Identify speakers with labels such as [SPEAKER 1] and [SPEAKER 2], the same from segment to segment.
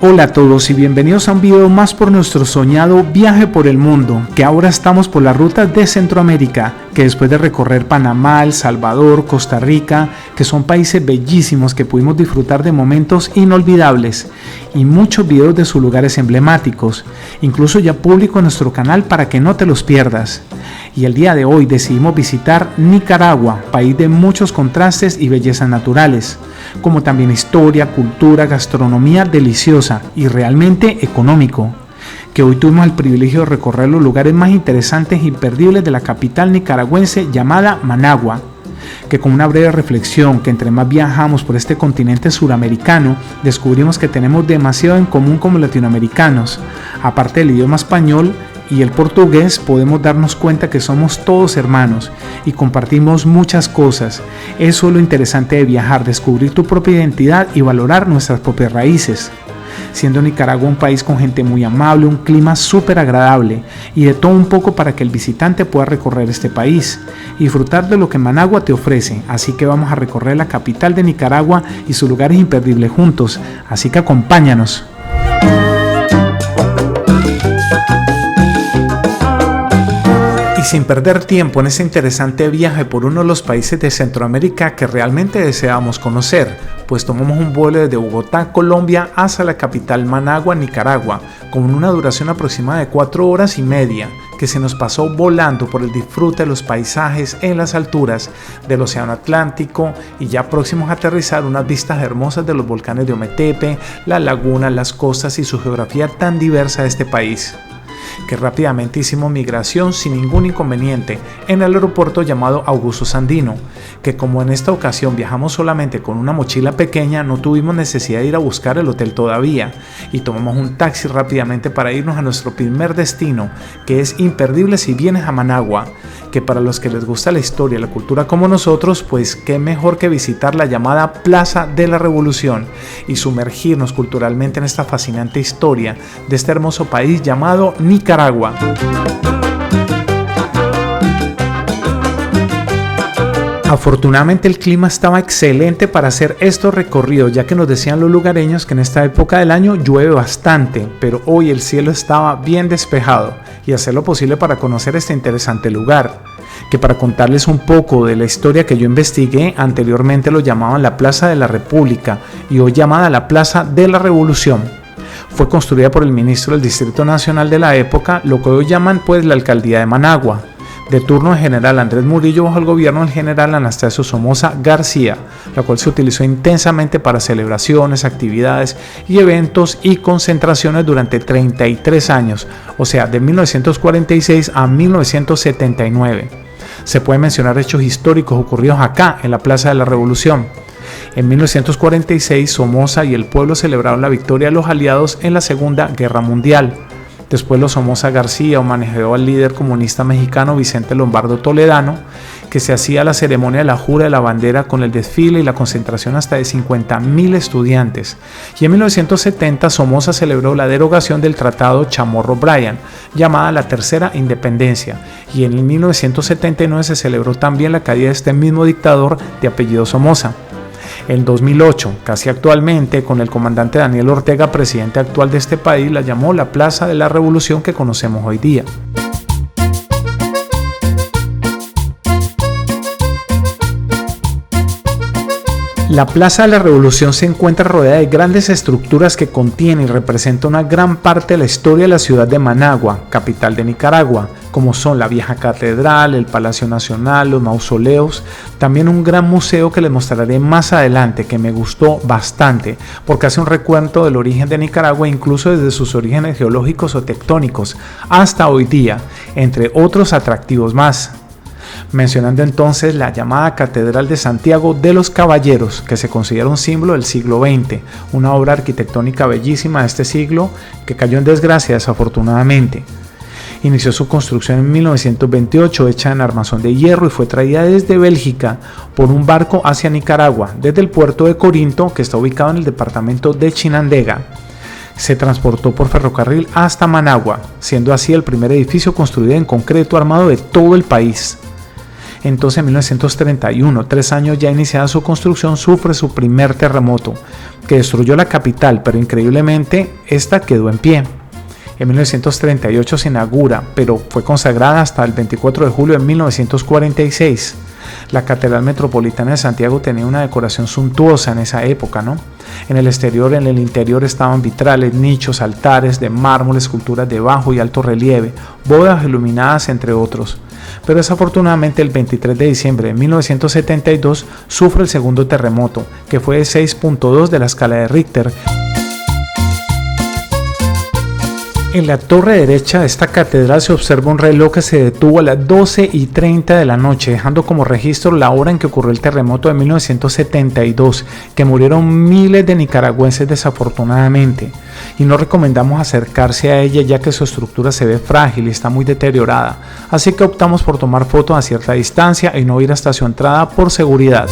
[SPEAKER 1] Hola a todos y bienvenidos a un video más por nuestro soñado viaje por el mundo, que ahora estamos por la ruta de Centroamérica, que después de recorrer Panamá, El Salvador, Costa Rica, que son países bellísimos que pudimos disfrutar de momentos inolvidables y muchos videos de sus lugares emblemáticos, incluso ya público en nuestro canal para que no te los pierdas. Y el día de hoy decidimos visitar Nicaragua, país de muchos contrastes y bellezas naturales, como también historia, cultura, gastronomía deliciosa y realmente económico, que hoy tuvimos el privilegio de recorrer los lugares más interesantes e imperdibles de la capital nicaragüense llamada Managua, que con una breve reflexión que entre más viajamos por este continente suramericano, descubrimos que tenemos demasiado en común como latinoamericanos. Aparte del idioma español y el portugués, podemos darnos cuenta que somos todos hermanos y compartimos muchas cosas. Eso es lo interesante de viajar, descubrir tu propia identidad y valorar nuestras propias raíces. Siendo Nicaragua un país con gente muy amable, un clima súper agradable y de todo un poco para que el visitante pueda recorrer este país y disfrutar de lo que Managua te ofrece. Así que vamos a recorrer la capital de Nicaragua y sus lugares imperdibles juntos, así que acompáñanos. Y sin perder tiempo en este interesante viaje por uno de los países de Centroamérica que realmente deseamos conocer, pues tomamos un vuelo desde Bogotá, Colombia, hasta la capital Managua, Nicaragua, con una duración aproximada de 4 horas y media, que se nos pasó volando por el disfrute de los paisajes en las alturas del Océano Atlántico y ya próximos a aterrizar unas vistas hermosas de los volcanes de Ometepe, las lagunas, las costas y su geografía tan diversa de este país, que rápidamente hicimos migración sin ningún inconveniente en el aeropuerto llamado Augusto Sandino, que como en esta ocasión viajamos solamente con una mochila pequeña, no tuvimos necesidad de ir a buscar el hotel todavía y tomamos un taxi rápidamente para irnos a nuestro primer destino, que es imperdible si vienes a Managua, que para los que les gusta la historia y la cultura como nosotros, pues qué mejor que visitar la llamada Plaza de la Revolución y sumergirnos culturalmente en esta fascinante historia de este hermoso país llamado Nicaragua. Afortunadamente el clima estaba excelente para hacer estos recorridos, ya que nos decían los lugareños que en esta época del año llueve bastante, pero hoy el cielo estaba bien despejado y hacer lo posible para conocer este interesante lugar, que para contarles un poco de la historia que yo investigué, anteriormente lo llamaban la Plaza de la República y hoy llamada la Plaza de la Revolución. Fue construida por el ministro del Distrito Nacional de la época, lo que hoy llaman pues la Alcaldía de Managua, de turno el general Andrés Murillo bajo el gobierno del general Anastasio Somoza García, la cual se utilizó intensamente para celebraciones, actividades y eventos y concentraciones durante 33 años, o sea, de 1946 a 1979. Se pueden mencionar hechos históricos ocurridos acá en la Plaza de la Revolución. En 1946, Somoza y el pueblo celebraron la victoria de los aliados en la Segunda Guerra Mundial. Después los Somoza García homenajeó al líder comunista mexicano Vicente Lombardo Toledano, que se hacía la ceremonia de la jura de la bandera con el desfile y la concentración hasta de 50.000 estudiantes. Y en 1970 Somoza celebró la derogación del Tratado Chamorro-Bryan, llamada la Tercera Independencia, y en 1979 se celebró también la caída de este mismo dictador de apellido Somoza. En 2008, casi actualmente, con el comandante Daniel Ortega, presidente actual de este país, la llamó la Plaza de la Revolución que conocemos hoy día. La Plaza de la Revolución se encuentra rodeada de grandes estructuras que contienen y representan una gran parte de la historia de la ciudad de Managua, capital de Nicaragua, como son la vieja catedral, el Palacio Nacional, los mausoleos, también un gran museo que les mostraré más adelante que me gustó bastante porque hace un recuento del origen de Nicaragua incluso desde sus orígenes geológicos o tectónicos hasta hoy día, entre otros atractivos más. Mencionando entonces la llamada Catedral de Santiago de los Caballeros, que se considera un símbolo del siglo XX, una obra arquitectónica bellísima de este siglo que cayó en desgracia desafortunadamente. Inició su construcción en 1928, hecha en armazón de hierro, y fue traída desde Bélgica por un barco hacia Nicaragua, desde el puerto de Corinto, que está ubicado en el departamento de Chinandega. Se transportó por ferrocarril hasta Managua, siendo así el primer edificio construido en concreto armado de todo el país. Entonces en 1931, 3 años ya iniciada su construcción, sufre su primer terremoto, que destruyó la capital, pero increíblemente esta quedó en pie. En 1938 se inaugura, pero fue consagrada hasta el 24 de julio de 1946. La Catedral Metropolitana de Santiago tenía una decoración suntuosa en esa época, ¿no? En el interior estaban vitrales, nichos, altares de mármol, esculturas de bajo y alto relieve, bóvedas iluminadas, entre otros. Pero desafortunadamente el 23 de diciembre de 1972 sufre el segundo terremoto, que fue de 6.2 de la escala de Richter. En la torre derecha de esta catedral se observa un reloj que se detuvo a las 12:30 de la noche, dejando como registro la hora en que ocurrió el terremoto de 1972, que murieron miles de nicaragüenses desafortunadamente. Y no recomendamos acercarse a ella ya que su estructura se ve frágil y está muy deteriorada, así que optamos por tomar fotos a cierta distancia y no ir hasta su entrada por seguridad.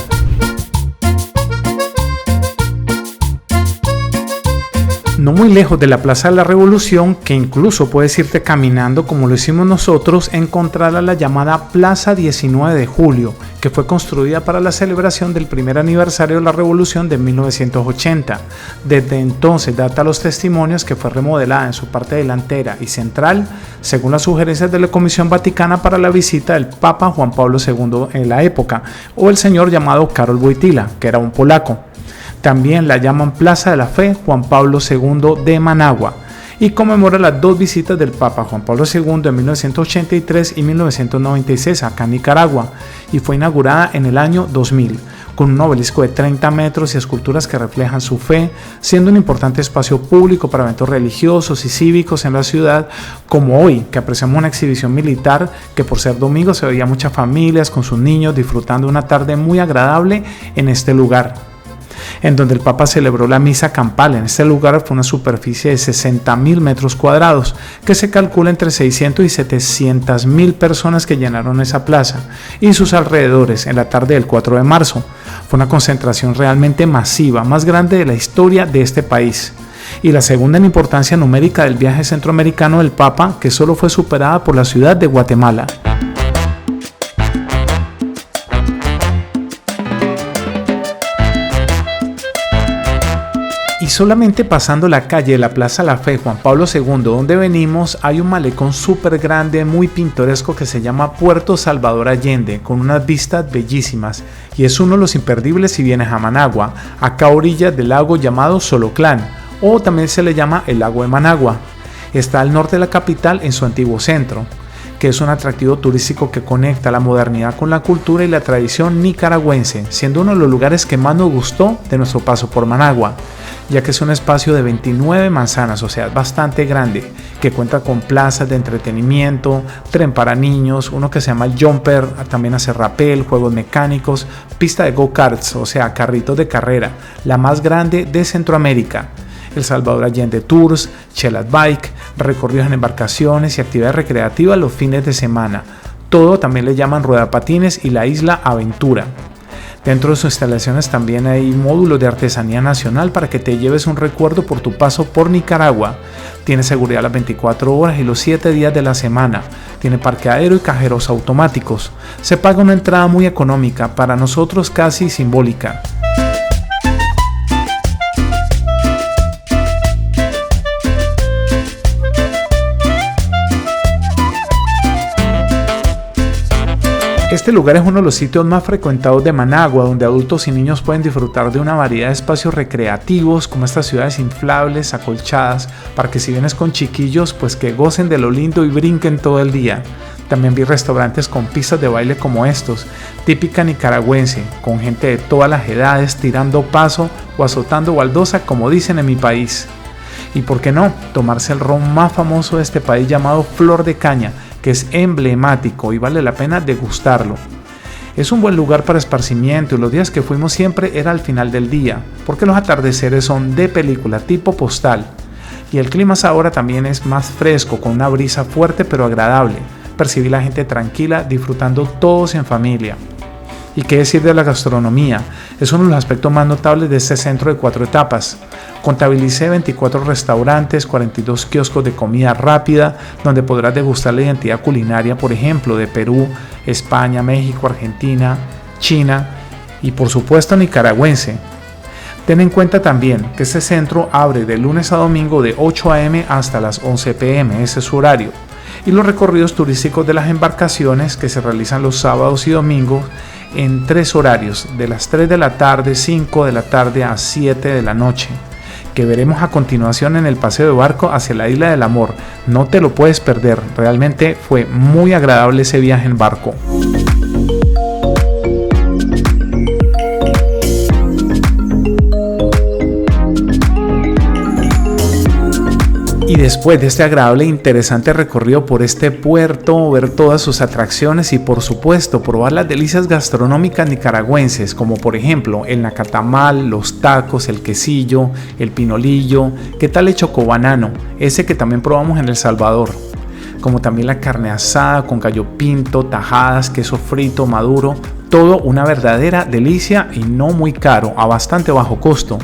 [SPEAKER 1] No muy lejos de la Plaza de la Revolución, que incluso puedes irte caminando como lo hicimos nosotros, encontrarás la llamada Plaza 19 de Julio, que fue construida para la celebración del primer aniversario de la Revolución de 1980. Desde entonces data los testimonios que fue remodelada en su parte delantera y central, según las sugerencias de la Comisión Vaticana para la visita del Papa Juan Pablo II en la época, o el señor llamado Karol Wojtyła, que era un polaco. También la llaman Plaza de la Fe Juan Pablo II de Managua y conmemora las dos visitas del Papa Juan Pablo II en 1983 y 1996 acá en Nicaragua, y fue inaugurada en el año 2000 con un obelisco de 30 metros y esculturas que reflejan su fe, siendo un importante espacio público para eventos religiosos y cívicos en la ciudad, como hoy que apreciamos una exhibición militar que por ser domingo se veía muchas familias con sus niños disfrutando una tarde muy agradable en este lugar, en donde el Papa celebró la misa campal. En este lugar fue una superficie de 60.000 metros cuadrados, que se calcula entre 600 y 700.000 personas que llenaron esa plaza y sus alrededores en la tarde del 4 de marzo. Fue una concentración realmente masiva, más grande de la historia de este país, y la segunda en importancia numérica del viaje centroamericano del Papa, que solo fue superada por la ciudad de Guatemala. Y solamente pasando la calle de la Plaza La Fe Juan Pablo II, donde venimos, hay un malecón súper grande, muy pintoresco, que se llama Puerto Salvador Allende, con unas vistas bellísimas, y es uno de los imperdibles si vienes a Managua, acá a orillas del lago llamado Soloclán, o también se le llama el lago de Managua. Está al norte de la capital, en su antiguo centro, que es un atractivo turístico que conecta la modernidad con la cultura y la tradición nicaragüense, siendo uno de los lugares que más nos gustó de nuestro paso por Managua, ya que es un espacio de 29 manzanas, o sea, es bastante grande, que cuenta con plazas de entretenimiento, tren para niños, uno que se llama el Jumper, también hace rappel, juegos mecánicos, pista de go-karts, o sea, carritos de carrera, la más grande de Centroamérica. El Salvador Allende Tours, Chelas Bike, recorridos en embarcaciones y actividades recreativas los fines de semana. Todo también le llaman rueda patines y la isla Aventura. Dentro de sus instalaciones también hay módulos de artesanía nacional para que te lleves un recuerdo por tu paso por Nicaragua. Tiene seguridad las 24 horas y los 7 días de la semana. Tiene parqueadero y cajeros automáticos. Se paga una entrada muy económica, para nosotros casi simbólica. Este lugar es uno de los sitios más frecuentados de Managua, donde adultos y niños pueden disfrutar de una variedad de espacios recreativos, como estas ciudades inflables, acolchadas, para que si vienes con chiquillos, pues que gocen de lo lindo y brinquen todo el día. También vi restaurantes con pistas de baile como estos, típica nicaragüense, con gente de todas las edades tirando paso o azotando baldosa, como dicen en mi país. Y por qué no, tomarse el ron más famoso de este país llamado Flor de Caña, que es emblemático y vale la pena degustarlo. Es un buen lugar para esparcimiento y los días que fuimos siempre era al final del día, porque los atardeceres son de película, tipo postal. Y el clima ahora también es más fresco, con una brisa fuerte pero agradable. Percibí la gente tranquila, disfrutando todos en familia. ¿Y qué decir de la gastronomía? Es uno de los aspectos más notables de este centro de 4 etapas. Contabilicé 24 restaurantes, 42 kioscos de comida rápida, donde podrás degustar la identidad culinaria, por ejemplo, de Perú, España, México, Argentina, China y por supuesto nicaragüense. Ten en cuenta también que este centro abre de lunes a domingo de 8 a.m. hasta las 11 p.m., ese es su horario. Y los recorridos turísticos de las embarcaciones que se realizan los sábados y domingos en 3 horarios, de las 3 de la tarde, 5 de la tarde a 7 de la noche, que veremos a continuación en el paseo de barco hacia la Isla del Amor. No te lo puedes perder, realmente fue muy agradable ese viaje en barco. Y después de este agradable e interesante recorrido por este puerto, ver todas sus atracciones y por supuesto probar las delicias gastronómicas nicaragüenses, como por ejemplo el nacatamal, los tacos, el quesillo, el pinolillo, ¿qué tal el chocobanano? Ese que también probamos en El Salvador. Como también la carne asada con gallo pinto, tajadas, queso frito, maduro, todo una verdadera delicia y no muy caro, a bastante bajo costo.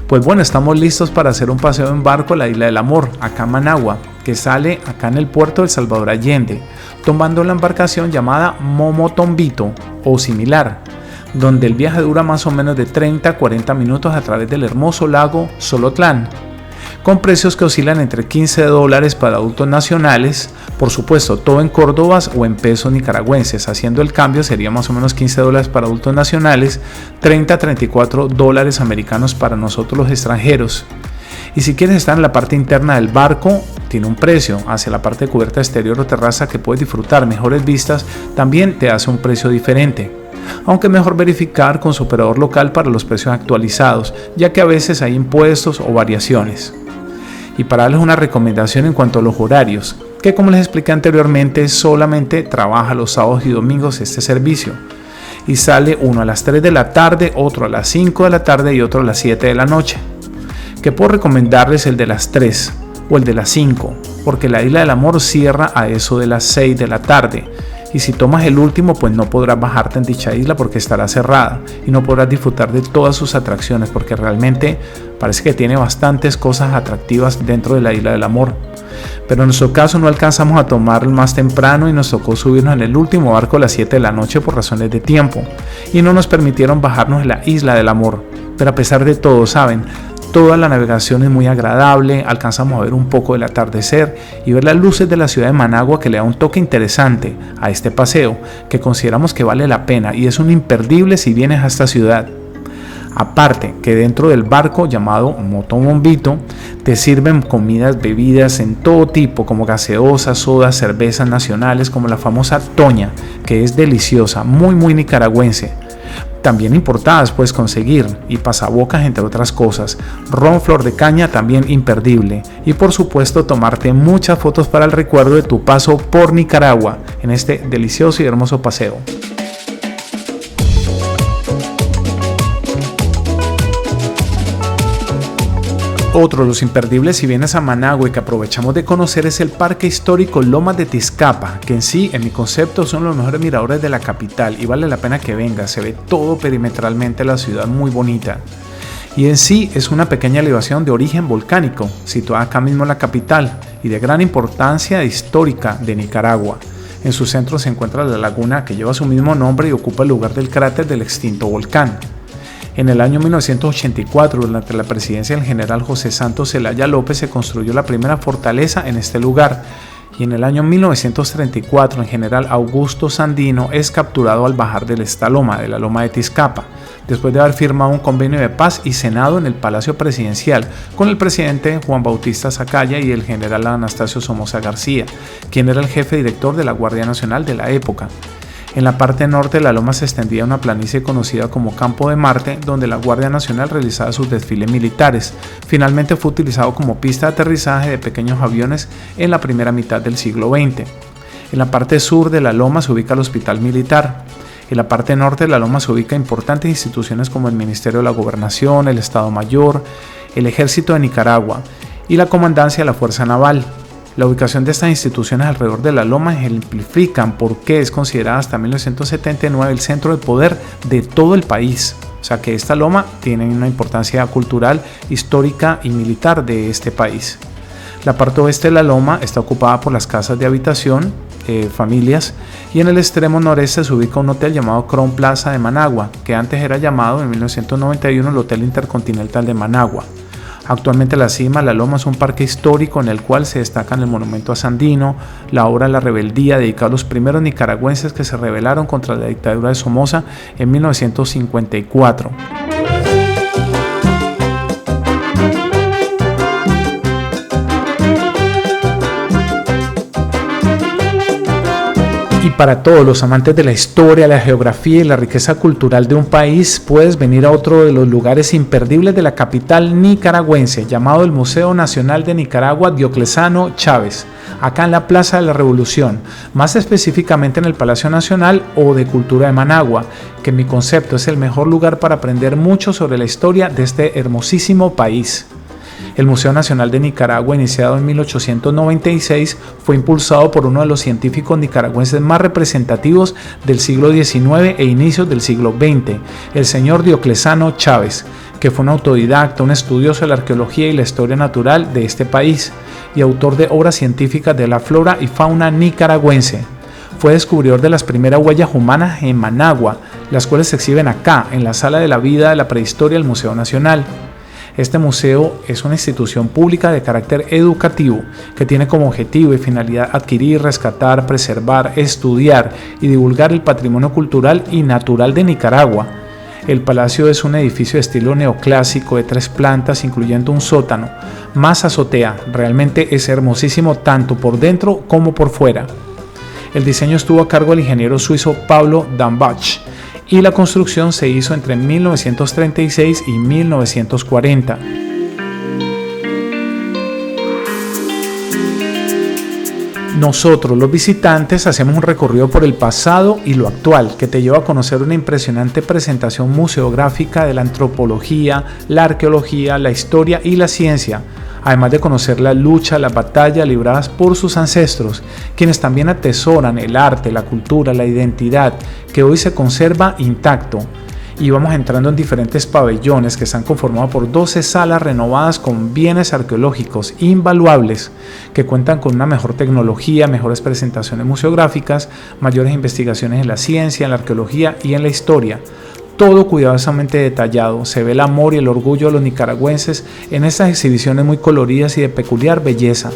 [SPEAKER 1] Pues bueno, estamos listos para hacer un paseo en barco a la Isla del Amor, acá en Managua, que sale acá en el puerto de Salvador Allende, tomando la embarcación llamada Momotombito o similar, donde el viaje dura más o menos de 30 a 40 minutos a través del hermoso lago Solotlán, con precios que oscilan entre $15 para adultos nacionales, por supuesto todo en córdobas o en pesos nicaragüenses, haciendo el cambio sería más o menos $15 para adultos nacionales, 30 a 34 dólares americanos para nosotros los extranjeros. Y si quieres estar en la parte interna del barco, tiene un precio, hacia la parte de cubierta exterior o terraza que puedes disfrutar mejores vistas, también te hace un precio diferente. Aunque mejor verificar con su operador local para los precios actualizados, ya que a veces hay impuestos o variaciones. Y para darles una recomendación en cuanto a los horarios, que como les expliqué anteriormente, solamente trabaja los sábados y domingos este servicio. Y sale uno a las 3 de la tarde, otro a las 5 de la tarde y otro a las 7 de la noche. Que puedo recomendarles el de las 3 o el de las 5, porque la Isla del Amor cierra a eso de las 6 de la tarde. Y si tomas el último, pues no podrás bajarte en dicha isla porque estará cerrada y no podrás disfrutar de todas sus atracciones porque realmente parece que tiene bastantes cosas atractivas dentro de la Isla del Amor. Pero en nuestro caso no alcanzamos a tomar más temprano y nos tocó subirnos en el último barco a las 7 de la noche por razones de tiempo y no nos permitieron bajarnos en la Isla del Amor. Pero a pesar de todo, saben, toda la navegación es muy agradable, alcanzamos a ver un poco del atardecer y ver las luces de la ciudad de Managua, que le da un toque interesante a este paseo que consideramos que vale la pena y es un imperdible si vienes a esta ciudad. Aparte que dentro del barco llamado Motobombito te sirven comidas, bebidas en todo tipo como gaseosas, sodas, cervezas nacionales como la famosa Toña, que es deliciosa, muy nicaragüense. También importadas puedes conseguir y pasabocas entre otras cosas. Ron Flor de Caña también imperdible. Y por supuesto tomarte muchas fotos para el recuerdo de tu paso por Nicaragua en este delicioso y hermoso paseo. Otro de los imperdibles si vienes a Managua y que aprovechamos de conocer es el Parque Histórico Lomas de Tizcapa, que en sí, en mi concepto, son los mejores miradores de la capital y vale la pena que vengas, se ve todo perimetralmente la ciudad muy bonita. Y en sí es una pequeña elevación de origen volcánico, situada acá mismo en la capital y de gran importancia histórica de Nicaragua. En su centro se encuentra la laguna que lleva su mismo nombre y ocupa el lugar del cráter del extinto volcán. En el año 1984, durante la presidencia del general José Santos Zelaya López, se construyó la primera fortaleza en este lugar. Y en el año 1934, el general Augusto Sandino es capturado al bajar de esta loma, de la loma de Tizcapa, después de haber firmado un convenio de paz y senado en el Palacio Presidencial con el presidente Juan Bautista Zacaya y el general Anastasio Somoza García, quien era el jefe director de la Guardia Nacional de la época. En la parte norte de la loma se extendía una planicie conocida como Campo de Marte, donde la Guardia Nacional realizaba sus desfiles militares. Finalmente fue utilizado como pista de aterrizaje de pequeños aviones en la primera mitad del siglo XX. En la parte sur de la loma se ubica el Hospital Militar. En la parte norte de la loma se ubican importantes instituciones como el Ministerio de la Gobernación, el Estado Mayor, el Ejército de Nicaragua y la Comandancia de la Fuerza Naval. La ubicación de estas instituciones alrededor de la loma ejemplifican por qué es considerada hasta 1979 el centro de poder de todo el país. O sea que esta loma tiene una importancia cultural, histórica y militar de este país. La parte oeste de la loma está ocupada por las casas de habitación, familias, y en el extremo noreste se ubica un hotel llamado Crown Plaza de Managua, que antes era llamado en 1991 el Hotel Intercontinental de Managua. Actualmente la cima de la loma es un parque histórico en el cual se destacan el monumento a Sandino, la obra La Rebeldía dedicada a los primeros nicaragüenses que se rebelaron contra la dictadura de Somoza en 1954. Y para todos los amantes de la historia, la geografía y la riqueza cultural de un país, puedes venir a otro de los lugares imperdibles de la capital nicaragüense, llamado el Museo Nacional de Nicaragua Diocleciano Chávez, acá en la Plaza de la Revolución, más específicamente en el Palacio Nacional o de Cultura de Managua, que en mi concepto es el mejor lugar para aprender mucho sobre la historia de este hermosísimo país. El Museo Nacional de Nicaragua, iniciado en 1896, fue impulsado por uno de los científicos nicaragüenses más representativos del siglo XIX e inicios del siglo XX, el señor Diocleciano Chávez, que fue un autodidacta, un estudioso de la arqueología y la historia natural de este país y autor de obras científicas de la flora y fauna nicaragüense. Fue descubridor de las primeras huellas humanas en Managua, las cuales se exhiben acá, en la Sala de la Vida de la Prehistoria del Museo Nacional. Este museo es una institución pública de carácter educativo que tiene como objetivo y finalidad adquirir, rescatar, preservar, estudiar y divulgar el patrimonio cultural y natural de Nicaragua. El palacio es un edificio de estilo neoclásico de 3 plantas, incluyendo un sótano, más azotea. Realmente es hermosísimo tanto por dentro como por fuera. El diseño estuvo a cargo del ingeniero suizo Pablo Dambach, y la construcción se hizo entre 1936 y 1940. Nosotros, los visitantes, hacemos un recorrido por el pasado y lo actual, que te lleva a conocer una impresionante presentación museográfica de la antropología, la arqueología, la historia y la ciencia, además de conocer la lucha, las batallas libradas por sus ancestros, quienes también atesoran el arte, la cultura, la identidad, que hoy se conserva intacto. Y vamos entrando en diferentes pabellones que están conformados por 12 salas renovadas con bienes arqueológicos invaluables que cuentan con una mejor tecnología, mejores presentaciones museográficas, mayores investigaciones en la ciencia, en la arqueología y en la historia. Todo cuidadosamente detallado. Se ve el amor y el orgullo de los nicaragüenses en estas exhibiciones muy coloridas y de peculiar belleza.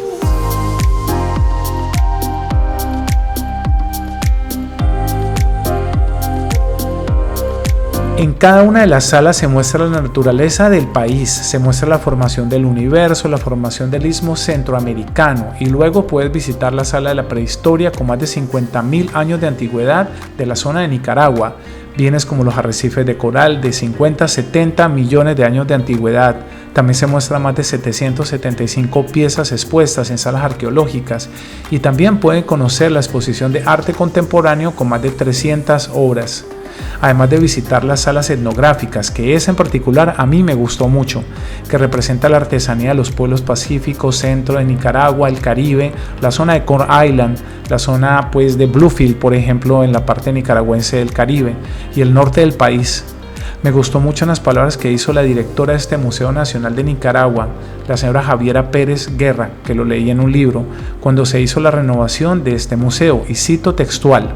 [SPEAKER 1] En cada una de las salas se muestra la naturaleza del país, se muestra la formación del universo, la formación del istmo centroamericano, y luego puedes visitar la sala de la prehistoria con más de 50.000 años de antigüedad de la zona de Nicaragua. Bienes como los arrecifes de coral de 50 a 70 millones de años de antigüedad. También se muestran más de 775 piezas expuestas en salas arqueológicas, y también pueden conocer la exposición de arte contemporáneo con más de 300 obras. Además de visitar las salas etnográficas, que esa en particular a mí me gustó mucho, que representa la artesanía de los pueblos pacíficos, centro de Nicaragua, el Caribe, la zona de Corn Island, la zona pues de Bluefield, por ejemplo, en la parte nicaragüense del Caribe, y el norte del país. Me gustó mucho las palabras que hizo la directora de este Museo Nacional de Nicaragua, la señora Javiera Pérez Guerra, que lo leí en un libro, cuando se hizo la renovación de este museo, y cito textual: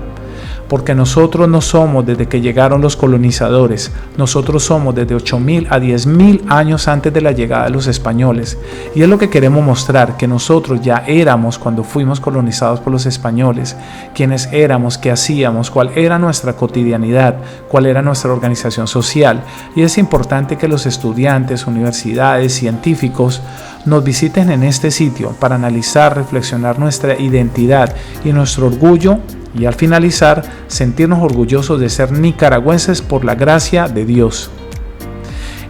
[SPEAKER 1] porque nosotros no somos desde que llegaron los colonizadores, nosotros somos desde 8.000 a 10.000 años antes de la llegada de los españoles, y es lo que queremos mostrar, que nosotros ya éramos cuando fuimos colonizados por los españoles, quiénes éramos, qué hacíamos, cuál era nuestra cotidianidad, cuál era nuestra organización social, y es importante que los estudiantes, universidades, científicos nos visiten en este sitio para analizar, reflexionar nuestra identidad y nuestro orgullo, y al finalizar sentirnos orgullosos de ser nicaragüenses por la gracia de Dios.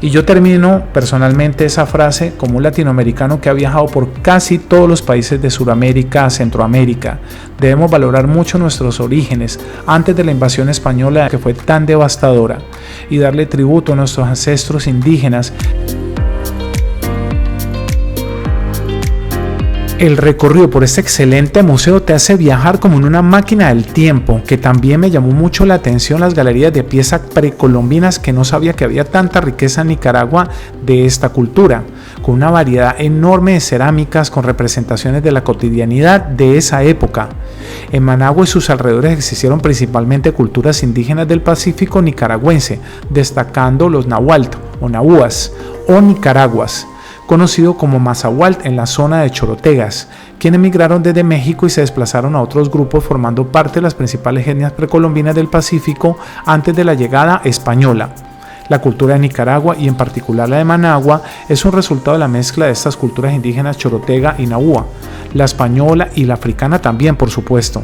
[SPEAKER 1] Y yo termino personalmente esa frase como un latinoamericano que ha viajado por casi todos los países de Sudamérica, Centroamérica. Debemos valorar mucho nuestros orígenes antes de la invasión española, que fue tan devastadora, y darle tributo a nuestros ancestros indígenas. El recorrido por este excelente museo te hace viajar como en una máquina del tiempo, que también me llamó mucho la atención las galerías de piezas precolombinas, que no sabía que había tanta riqueza en Nicaragua de esta cultura, con una variedad enorme de cerámicas con representaciones de la cotidianidad de esa época. En Managua y sus alrededores existieron principalmente culturas indígenas del Pacífico nicaragüense, destacando los nahuatl o nahuas o nicaraguas, conocido como Mazahualt en la zona de Chorotegas, quienes migraron desde México y se desplazaron a otros grupos formando parte de las principales etnias precolombinas del Pacífico antes de la llegada española. La cultura de Nicaragua, y en particular la de Managua, es un resultado de la mezcla de estas culturas indígenas chorotega y nahua, la española y la africana también, por supuesto.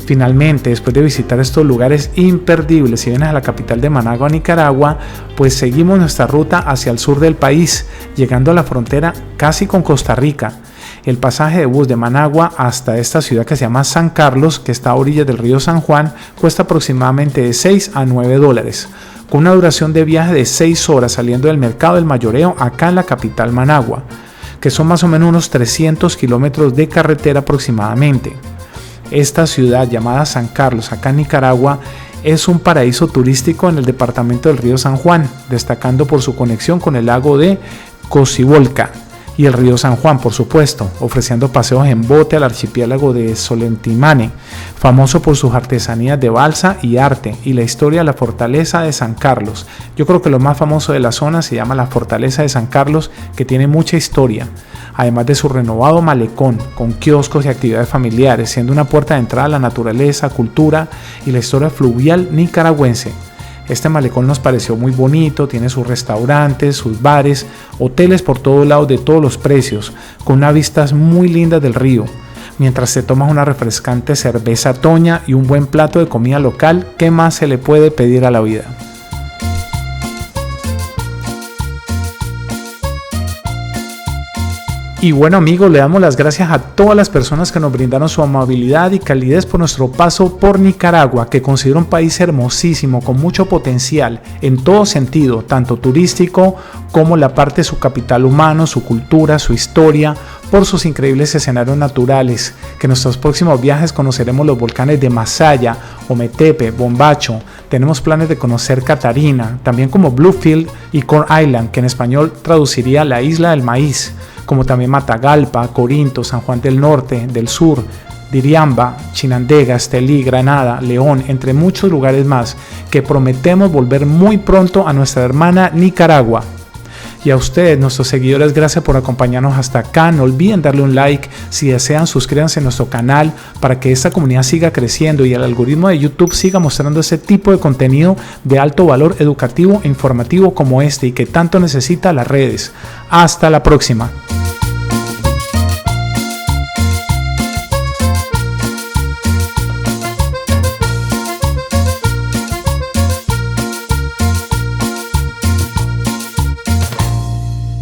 [SPEAKER 1] Finalmente, después de visitar estos lugares imperdibles, si vienes a la capital de Managua, Nicaragua, pues seguimos nuestra ruta hacia el sur del país, llegando a la frontera casi con Costa Rica. El pasaje de bus de Managua hasta esta ciudad que se llama San Carlos, que está a orillas del río San Juan, cuesta aproximadamente de $6 a $9, con una duración de viaje de 6 horas saliendo del mercado del Mayoreo acá en la capital Managua, que son más o menos unos 300 kilómetros de carretera aproximadamente. Esta ciudad llamada San Carlos, acá en Nicaragua, es un paraíso turístico en el departamento del río San Juan, destacando por su conexión con el lago de Cocibolca y el río San Juan, por supuesto, ofreciendo paseos en bote al archipiélago de Solentimane, famoso por sus artesanías de balsa y arte, y la historia de la fortaleza de San Carlos. Yo creo que lo más famoso de la zona se llama la fortaleza de San Carlos, que tiene mucha historia, además de su renovado malecón, con kioscos y actividades familiares, siendo una puerta de entrada a la naturaleza, cultura y la historia fluvial nicaragüense. Este malecón nos pareció muy bonito, tiene sus restaurantes, sus bares, hoteles por todos lados de todos los precios, con unas vistas muy lindas del río. Mientras te tomas una refrescante cerveza toña y un buen plato de comida local, ¿qué más se le puede pedir a la vida? Y bueno amigos, le damos las gracias a todas las personas que nos brindaron su amabilidad y calidez por nuestro paso por Nicaragua, que considero un país hermosísimo, con mucho potencial en todo sentido, tanto turístico como la parte de su capital humano, su cultura, su historia, por sus increíbles escenarios naturales, que en nuestros próximos viajes conoceremos los volcanes de Masaya, Ometepe, Bombacho. Tenemos planes de conocer Catarina, también como Bluefield y Corn Island, que en español traduciría la isla del maíz, como también Matagalpa, Corinto, San Juan del Norte, del Sur, Diriamba, Chinandega, Estelí, Granada, León, entre muchos lugares más, que prometemos volver muy pronto a nuestra hermana Nicaragua. Y a ustedes, nuestros seguidores, gracias por acompañarnos hasta acá. No olviden darle un like. Si desean, suscríbanse a nuestro canal para que esta comunidad siga creciendo y el algoritmo de YouTube siga mostrando ese tipo de contenido de alto valor educativo e informativo como este, y que tanto necesita las redes. Hasta la próxima.